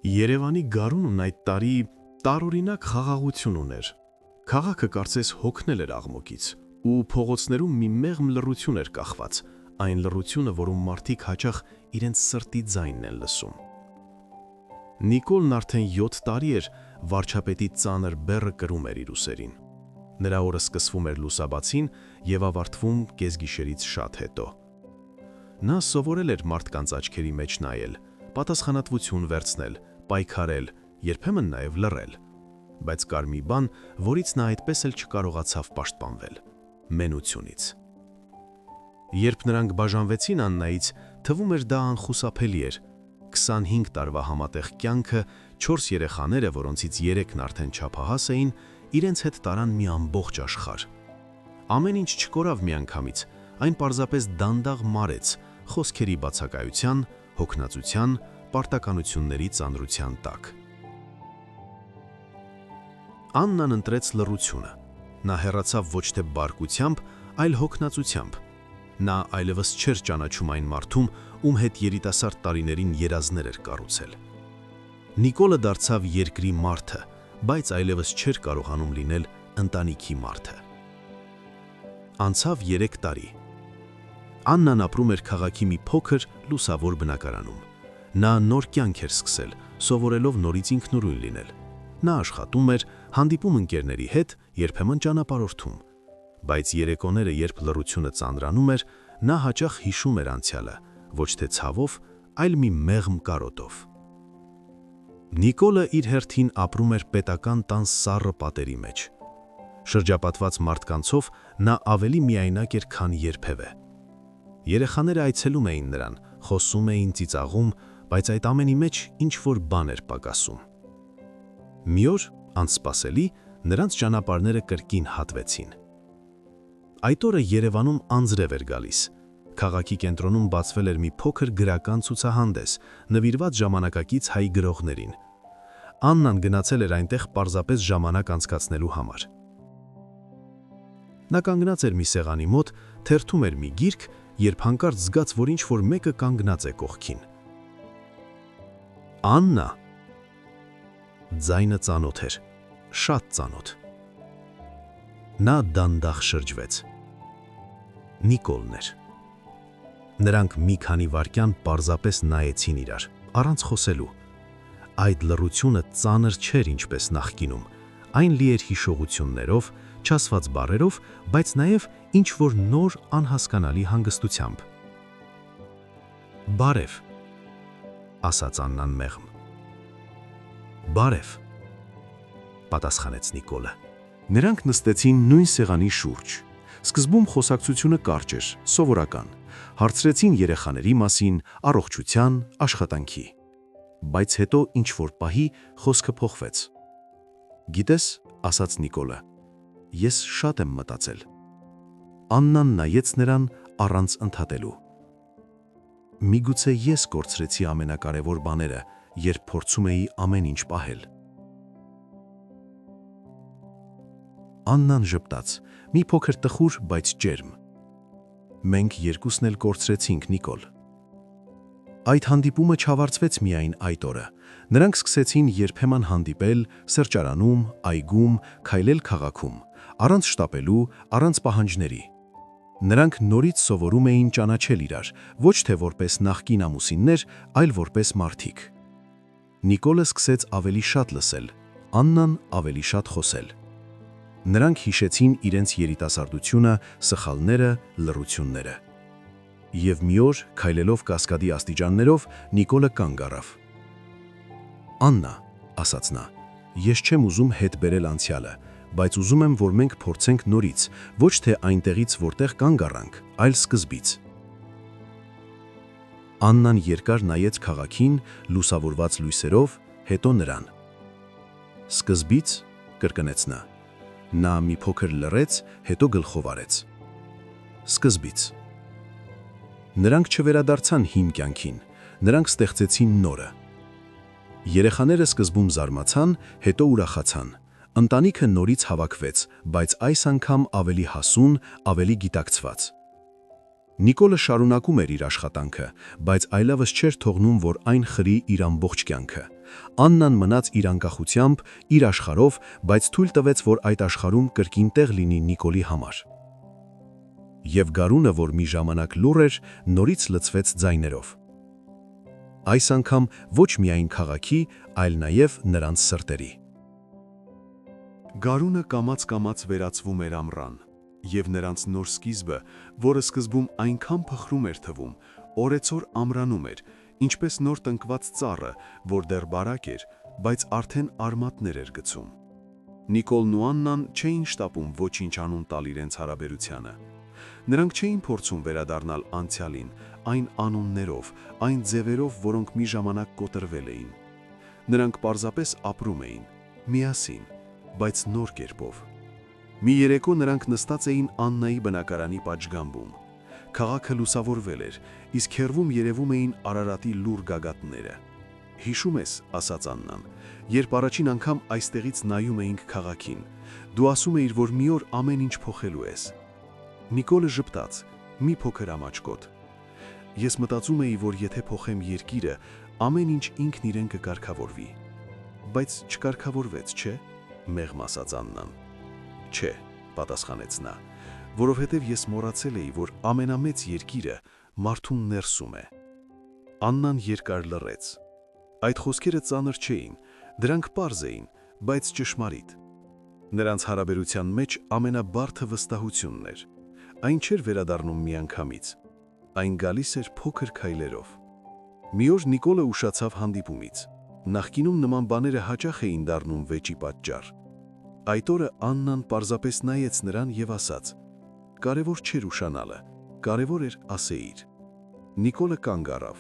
Երևանի գարունն այդ տարի տարօրինակ խաղաղություն ուներ։ Քաղաքը կարծես հոգնել էր աղմուկից, ու փողոցներում մի մեղմ լռություն էր կախված, այն լռությունը, որում մարդիկ հաճախ իրենց սրտի ձայնն են լսում։ Նիկոլն արդեն 7 տարի էր վարչապետի ծանր բեռը կրում էր իր ուսերին։ Նրա օրը սկսվում էր լուսաբացին և ավարտվում կեսգիշերից շատ հետո։ Նա սովորել էր մարդկանց աչքերի մեջ նայել, պատասխանատվություն վերցնել, պայքարել, երբեմն նաև լռել, բայց կար մի բան, որից նա այդպես էլ չկարողացավ պաշտպանվել՝ մենությունից։ Երբ նրանք բաժանվեցին Աննայից, թվում էր դա անխուսափելի էր։ 25 տարվա համատեղ կյանքը, 4 երեխաները, որոնցից 3-ն արդեն չափահաս էին, իրենց հետ տարան մի ամբողջ աշխարհ։ Ամեն ինչ չկորավ միանգամից, այն պարզապես դանդաղ մարեց խոսքերի բացակայության, հոգնածության, պարտականությունների ծանրության տակ։ Աննան ընտրեց լռությունը։ Նա հեռացավ ոչ թե բարկությամբ, այլ հոգնածությամբ։ Նա այլևս չէր ճանաչում այն մարդում, ում հետ երիտասարդ տարիներին երազներ էր կառուցել։ Նիկոլը դարձավ երկրի մարդը, բայց այլևս չէր կարողանում լինել ընտանիքի մարդը։ Անցավ 3 տարի։ Աննան ապրում էր քաղաքի մի փոքր, լուսավոր բնակարանում։ Նա նոր կյանք էր սկսել, սովորելով նորից ինքնուրույն լինել։ Նա աշխատում էր, հանդիպում ընկերների հետ, երբեմն ճանապարհորդում։ Բայց երեկոները, երբ լռությունը ծանրանում էր, նա հաճախ հիշում էր անցյալը, ոչ թե ցավով, այլ մի մեղմ կարոտով։ Նիկոլը իր հերթին ապրում էր պետական տան սառը պատերի մեջ։ Շրջապատված մարդկանցով նա ավելի միայնակ էր, քան երբևէ։ Երեխաները այցելում էին նրան, խոսում էին, ծիծաղում, բայց այդ ամենի մեջ ինչ-որ բան էր պակասում։ Մի օր, անսպասելի, նրանց ճանապարհները կրկին հատվեցին։ Այդ օրը Երևանում անձրև էր գալիս։ Քաղաքի կենտրոնում բացվել էր մի փոքր գրական ցուցահանդես, նվիրված ժամանակակից հայ գրողներին։ Աննան գնացել էր այնտեղ պարզապես ժամանակ անցկացնելու համար։ Նա կանգնած էր մի սեղանի մոտ, թերթում էր մի գիրք, երբ հանկարծ զգաց, որ ինչ-որ մեկը կանգնած է կողքին։ Աննա։ Ձայնը ծանոթ էր, շատ ծանոթ։ Նա դանդաղ շրջվեց։ Նիկոլն էր։ Նրանք մի քանի վայրկյան պարզապես նայեցին իրար, առանց խոսելու։ Այդ լռությունը ծանր չէր ինչպես նախկինում, այն լի էր հիշողություններով, չասված բառերով, բայց նաև ինչ-որ նոր անհասկանալի հանգստությամբ։ Բարև, ասաց Աննան մեղմ։ Բարև, պատասխանեց Նիկոլը։ Նրանք նստեցին նույն սեղանի շուրջ։ Սկզբում խոսակցությունը կարճ էր, սովորական։ Հարցրեցին երեխաների մասին, առողջության, աշխատանքի։ Բայց հետո ինչ-որ պահի խոսքը փոխվեց։ Գիտես, ասաց Նիկոլը, ես շատ եմ մտածել։ Աննան նայեց նրան առանց ընդհատելու։ Միգուցե ես կորցրեցի ամենակարևոր բաները, երբ փորձում էի ամեն ինչ պահել։ Աննան ժպտաց, մի փոքր տխուր, բայց ջերմ։ Մենք երկուսն էլ կորցրեցինք, Նիկոլ։ Այդ հանդիպումը չավարտվեց միայն այդ օրը։ Նրանք սկսեցին երբեմն հանդիպել սրճարանում, այգում, քայլել քաղաքում, առանց շտապելու, առանց պահանջների։ Նրանք նորից սովորում էին ճանաչել իրար, ոչ թե որպես նախկին ամուսիններ, այլ որպես մարդիկ։ Նիկոլը սկսեց ավելի շատ լսել, Աննան ավելի շատ խոսել։ Նրանք հիշեցին իրենց երիտասարդությունը, սխալները, լռությունները։ Եվ մի օր, քայլելով կասկադի աստիճաններով, Նիկոլը կանգ առավ։ Աննա, ասաց նա, ես չեմ ուզում հետ բերել անցյալը, բայց ուզում եմ, որ մենք փորձենք նորից, ոչ թե այնտեղից, որտեղ կանգ առանք, այլ սկզբից։ Աննան երկար նայեց քաղաքին, լուսավորված լույսերով, հետո նրան։ Սկզբից, կրկնեց նա։ Նա մի փոքր լռեց, հետո գլխով արեց։ Սկզբից։ Նրանք չվերադարձան հին կյանքին, նրանք ստեղծեցին նորը։ Երեխաները սկզբում զարմացան, հետո ուրախացան։ Ընտանիքը նորից հավաքվեց, բայց այս անգամ ավելի հասուն, ավելի գիտակցված։ Նիկոլը շարունակում էր իր աշխատանքը, բայց այլևս չէր թողնում, որ այն խրի իր ամբողջ կյանքը։ Աննան մնաց իր անկախությամբ, իր աշխարհով, բայց թույլ տվեց, որ այդ աշխարհում կրկին տեղ լինի Նիկոլի համար։ Եվ գարունը, որ մի ժամանակ լուռ էր, նորից լցվեց ձայներով։ Այս անգամ ոչ միայն քաղաքի, այլ նաև նրանց սրտերի։ Գարունը կամաց-կամաց վերածվում էր ամռան, եւ նրանց նոր սկիզբը, որը սկզբում այնքան փխրում էր թվում, օրեցօր ամրանում էր, ինչպես նոր տնկված ծառը, որ դեռ բարակ էր, բայց արդեն արմատներ էր գցում։ Նիկոլն ու Աննան չէին շտապում ոչինչ անուն տալ իրենց հարաբերությանը։ Նրանք չէին փորձում վերադառնալ անցյալին, այն անուններով, այն ձևերով, որոնք մի ժամանակ կոտրվել էին։ Նրանք պարզապես ապրում էին, միասին, բայց նոր կերպով։ Մի երեկո նրանք նստած էին Աննայի բնակարանի պատշգամբում։ Քաղաքը լուսավորվել էր, իսկ հեռվում երևում էին Արարատի լուռ գագաթները։ «Հիշում ես», ասաց Աննան, «երբ առաջին անգամ այստեղից նայում էինք քաղաքին, դու ասում էիր, որ մի օր ամեն ինչ փոխելու ես»։ Նիկոլը ժպտաց, մի փոքր ամաչկոտ։ «Ես մտածում էի, որ եթե փոխեմ երկիրը, ամեն ինչ ինքն իրեն կկարգավորվի»։ «Բայց չկարգավորվեց, չէ»։ Մեղմ ասաց Աննան։ «Չէ», պատասխանեց նա, «որովհետև ես մոռացել էի, որ ամենամեծ երկիրը մարդուն ներսում է»։ Աննան երկար լռեց։ Այդ խոսքերը ծանր չէին, դրանք պարզ էին, բայց ճշմարիտ։ Նրանց հարաբերության մեջ ամենաբարդը վստահությունն էր։ Այն չէր վերադառնում միանգամից, այն գալիս էր փոքր քայլերով։ Մի օր Նիկոլը ուշացավ հանդիպումից։ Նախկինում նման բաները հաճախ էին դառնում վեճի պատճառ։ Այդ օրը Աննան պարզապես նայեց նրան եւ ասաց. «Կարևոր չէր ուշանալը, կարևոր էր ասեիր»։ Նիկոլը կանգ առավ։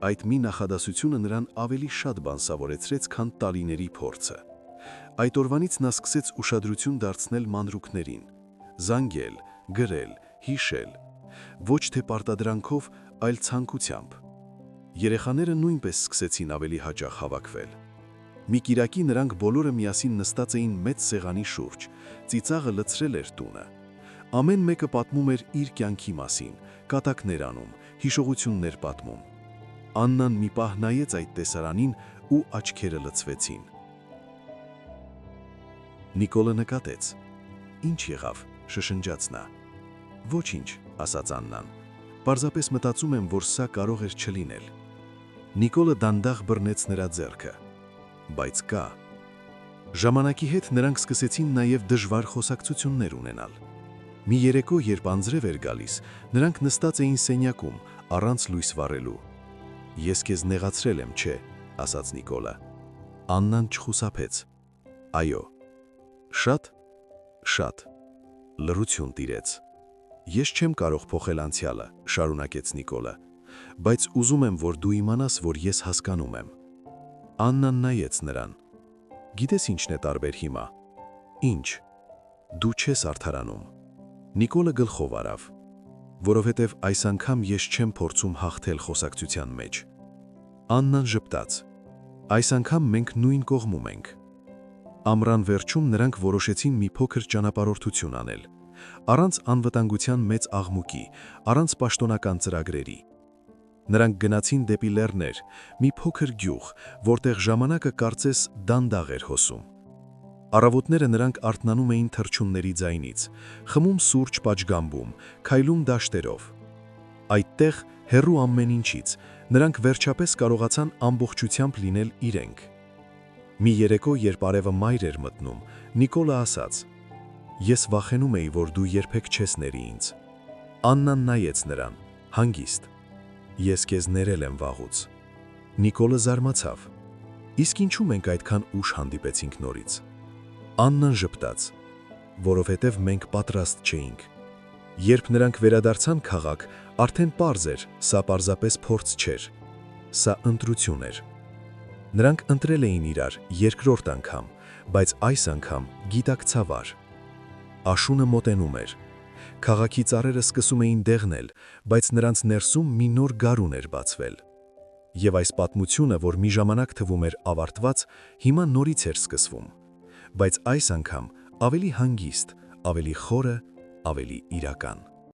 Այդ մի նախադասությունը նրան ավելի շատ բան սովորեցրեց, քան տարիների փորձը։ Այդ օրվանից նա սկսեց ուշադրություն դարձնել մանրուքներին, զանգել, գրել, հիշել, ոչ թե պարտադրանքով, այլ ցանկությամբ։ Երեխաները նույնպես սկսեցին ավելի հաճախ հավաքվել։ Մի կիրակի նրանք բոլորը միասին նստած էին մեծ սեղանի շուրջ, ծիծաղը լցրել էր տունը։ Ամեն մեկը պատմում էր իր կյանքի մասին, կատակներ անում, հիշողություններ պատմում։ Աննան մի պահ նայեց այդ տեսարանին ու աչքերը լցվեցին։ Նիկոլը նկատեց. «Ինչ եղավ», շշնջաց նա։ «Ոչինչ», ասաց Աննան, «պարզապես մտածում եմ, որ սա կարող էր չլինել»։ Նիկոլը դանդաղ բռնեց նրա ձեռքը։ «Բայց կա»։ Ժամանակի հետ նրանք սկսեցին նաև դժվար խոսակցություններ ունենալ։ Մի երեկո, երբ անձրև էր գալիս, նրանք նստած էին սենյակում, առանց լույս վառելու։ «Ես քեզ նեղացրել եմ, չէ», ասաց Նիկոլը։ Աննան չխուսափեց։ «Այո»։ «Շատ»։ «Շատ»։ Լռություն տիրեց։ «Ես չեմ կարող փոխել անցյալը», շարունակեց Նիկոլը, «բայց ուզում եմ, որ դու իմանաս, որ ես հասկանում եմ»։ Աննան նայեց նրան։ «Գիտես ինչն է տարբեր հիմա»։ «Ինչ»։ «Դու չես արդարանում»։ Նիկոլը գլխով արավ։ «Որովհետև այս անգամ ես չեմ փորձում հաղթել խոսակցության մեջ»։ Աննան ժպտաց։ «Այս անգամ մենք նույն կողմում ենք»։ Ամռան վերջում նրանք որոշեցին մի փոքր ճանապարհորդություն անել, առանց անվտանգության մեծ աղմուկի, առանց պաշտոնական ծրագրերի։ Նրանք գնացին դեպի լեռներ, մի փոքր գյուղ, որտեղ ժամանակը կարծես դանդաղ էր հոսում։ Առավոտները նրանք արթնանում էին թռչունների ձայնից, խմում սուրճ պատշգամբում, քայլում դաշտերով։ Այդտեղ, հեռու ամեն ինչից, նրանք վերջապես կարողացան ամբողջությամբ լինել իրենք։ Մի երեկո, երբ արևը մայր էր մտնում, Նիկոլը ասաց. «Ես վախենում էի, որ դու երբեք չես ների ինձ»։ Աննան նայեց նրան, հանգիստ։ «Ես քեզ ներել եմ վաղուց»։ Նիկոլը զարմացավ։ «Իսկ ինչու մենք այդքան ուշ հանդիպեցինք նորից»։ Աննան ժպտաց. «Որովհետև մենք պատրաստ չէինք»։ Երբ նրանք վերադարձան քաղաք, արդեն պարզ էր, սա պարզապես փորձ չէր, սա ընտրություն էր։ Նրանք ընտրել էին իրար երկրորդ անգամ, բայց այս անգամ գիտակցաբար։ Աշունը մոտենում էր։ Քաղաքի ծառերը սկսում էին դեղնել, բայց նրանց ներսում մի նոր գարուն էր բացվել։ Եվ այս պատմությունը, որ մի ժամանակ թվում էր ավարտված, հիմա նորից էր սկսվում, բայց այս անգամ ավելի հանգիստ, ավելի խորը, ավելի իրական։